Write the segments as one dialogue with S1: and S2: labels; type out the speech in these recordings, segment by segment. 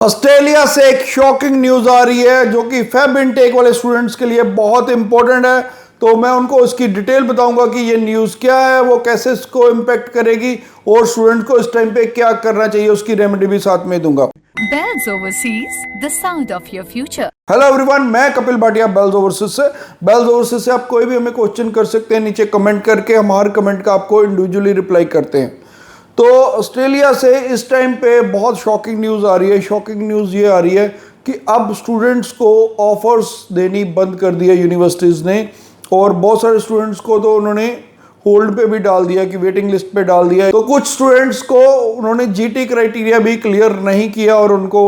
S1: Australia से एक shocking news आ रही है जो कि फेब इनटेक वाले स्टूडेंट्स के लिए बहुत इंपॉर्टेंट है। तो मैं उनको उसकी डिटेल बताऊंगा कि ये न्यूज क्या है, वो कैसे इसको इम्पेक्ट करेगी और स्टूडेंट को इस टाइम पे क्या करना चाहिए, उसकी रेमेडी भी साथ में दूंगा।
S2: Bells Overseas, the sound of your future.
S1: Hello everyone, मैं कपिल भाटिया बेल्स ओवरसीज से। बेल्स ओवरसीज से आप कोई भी हमें क्वेश्चन कर सकते हैं नीचे कमेंट करके, हम हर कमेंट का आपको इंडिविजुअली रिप्लाई करते हैं। तो ऑस्ट्रेलिया से इस टाइम पे बहुत शॉकिंग न्यूज़ आ रही है। शॉकिंग न्यूज़ ये आ रही है कि अब स्टूडेंट्स को ऑफर्स देनी बंद कर दिया यूनिवर्सिटीज़ ने, और बहुत सारे स्टूडेंट्स को तो उन्होंने होल्ड पे भी डाल दिया कि वेटिंग लिस्ट पे डाल दिया है। तो कुछ स्टूडेंट्स को उन्होंने जीटी क्राइटेरिया भी क्लियर नहीं किया और उनको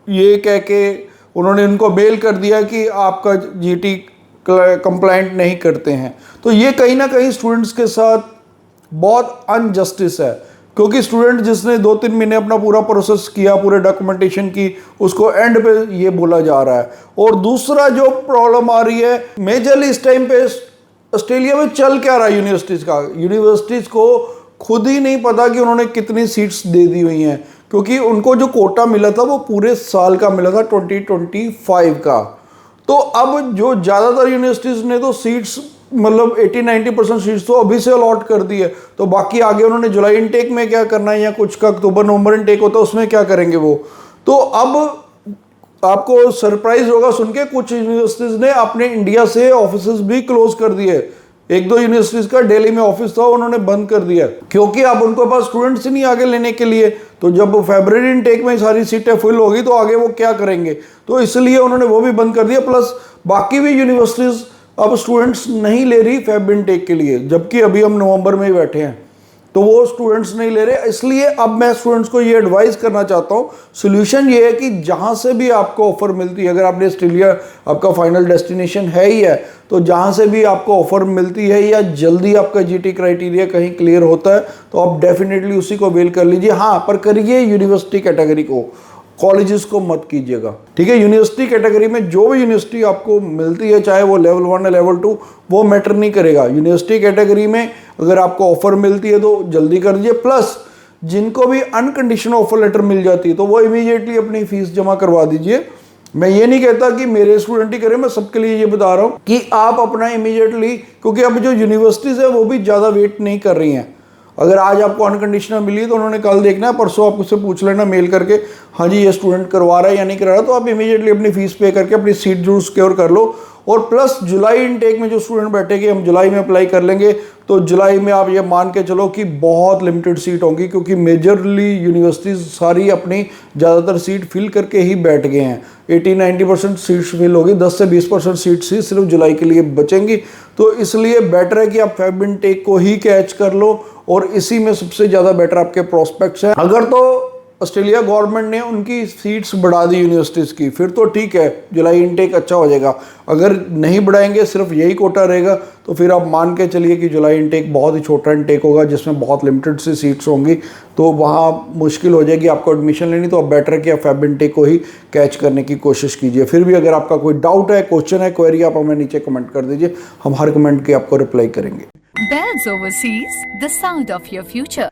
S1: ये कह के उन्होंने उनको बेल कर दिया कि आपका जीटी कंप्लाइंट नहीं करते हैं। तो ये कहीं ना कहीं स्टूडेंट्स के साथ बहुत अनजस्टिस है, क्योंकि स्टूडेंट जिसने 2-3 महीने अपना पूरा प्रोसेस किया, पूरे डॉक्यूमेंटेशन की, उसको एंड पे ये बोला जा रहा है। और दूसरा जो प्रॉब्लम आ रही है मेजरली इस टाइम पे ऑस्ट्रेलिया में चल क्या रहा है यूनिवर्सिटीज़ का, यूनिवर्सिटीज़ को खुद ही नहीं पता कि उन्होंने कितनी सीट्स दे दी हुई हैं, क्योंकि उनको जो कोटा मिला था वो पूरे साल का मिला था 2025 का। तो अब जो ज़्यादातर यूनिवर्सिटीज़ ने तो सीट्स मतलब 80-90% सीट्स तो अभी से अलॉट कर दी है। तो बाकी आगे उन्होंने जुलाई इनटेक में क्या करना है या कुछ का अक्टूबर नवंबर इनटेक होता है उसमें क्या करेंगे वो। तो अब आपको सरप्राइज होगा सुन के, कुछ यूनिवर्सिटीज़ ने अपने इंडिया से ऑफिसेज भी क्लोज कर दिए। 1-2 यूनिवर्सिटीज़ का दिल्ली में ऑफिस था, उन्होंने बंद कर दिया क्योंकि अब उनके पास स्टूडेंट्स ही नहीं आगे लेने के लिए। तो जब फरवरी इनटेक में सारी सीटें फुल होगी तो आगे वो क्या करेंगे, तो इसलिए उन्होंने वो भी बंद कर दिया। प्लस बाकी भी यूनिवर्सिटीज़ अब स्टूडेंट्स नहीं ले रही फेब इनटेक के लिए, जबकि अभी हम नवंबर में ही बैठे हैं, तो वो स्टूडेंट्स नहीं ले रहे। इसलिए अब मैं स्टूडेंट्स को ये एडवाइस करना चाहता हूँ, सोल्यूशन ये है कि जहाँ से भी आपको ऑफर मिलती है, अगर आपने ऑस्ट्रेलिया आपका फाइनल डेस्टिनेशन है ही है, तो जहाँ से भी आपको ऑफर मिलती है या जल्दी आपका जीटी क्राइटेरिया कहीं क्लियर होता है तो आप डेफिनेटली उसी को अवेल कर लीजिए। हाँ, पर करिए यूनिवर्सिटी कैटेगरी को, कॉलेजेस को मत कीजिएगा, ठीक है। यूनिवर्सिटी कैटेगरी में जो भी यूनिवर्सिटी आपको मिलती है, चाहे वो लेवल 1 या लेवल 2, वो मैटर नहीं करेगा। यूनिवर्सिटी कैटेगरी में अगर आपको ऑफर मिलती है तो जल्दी कर दीजिए। प्लस जिनको भी अनकंडीशनल ऑफर लेटर मिल जाती है तो वो इमीडिएटली अपनी फीस जमा करवा दीजिए। मैं ये नहीं कहता कि मेरे स्टूडेंट ही करें, मैं सबके लिए ये बता रहा हूँ कि आप अपना इमीडिएटली, क्योंकि अब जो यूनिवर्सिटीज़ है वो भी ज़्यादा वेट नहीं कर रही हैं। अगर आज आपको अनकंडीशनल मिली तो उन्होंने कल देखना है, परसों आप उससे पूछ लेना मेल करके, हाँ जी ये स्टूडेंट करवा रहा है या नहीं करवा रहा, तो आप इमीडिएटली अपनी फीस पे करके अपनी सीट जरूर सिक्योर कर लो। और प्लस जुलाई इनटेक में जो स्टूडेंट बैठेंगे, हम जुलाई में अप्लाई कर लेंगे, तो जुलाई में आप ये मान के चलो कि बहुत लिमिटेड सीट होंगी, क्योंकि मेजरली यूनिवर्सिटीज़ सारी अपनी ज़्यादातर सीट फिल करके ही बैठ गए हैं। 80-90% सीट्स फिल होगी, 10 से 20% सीट्स ही सिर्फ जुलाई के लिए बचेंगी। तो इसलिए बेटर है कि आप फेब इनटेक को ही कैच कर लो, और इसी में सबसे ज़्यादा बेटर आपके प्रोस्पेक्ट्स हैं। अगर तो ऑस्ट्रेलिया गवर्नमेंट ने उनकी सीट्स बढ़ा दी यूनिवर्सिटीज़ की, फिर तो ठीक है, जुलाई इनटेक अच्छा हो जाएगा। अगर नहीं बढ़ाएंगे, सिर्फ यही कोटा रहेगा, तो फिर आप मान के चलिए कि जुलाई इनटेक बहुत ही छोटा इनटेक होगा जिसमें बहुत लिमिटेड सी सीट्स होंगी, तो वहाँ मुश्किल हो जाएगी आपको एडमिशन लेनी। तो अब बेटर है कि आप फेब इनटेक को ही कैच करने की कोशिश कीजिए। फिर भी अगर आपका कोई डाउट है, क्वेश्चन है, क्वेरी, आप हमें नीचे कमेंट कर दीजिए, हम हर कमेंट के आपको रिप्लाई करेंगे।
S2: Bells Overseas, the sound of your future.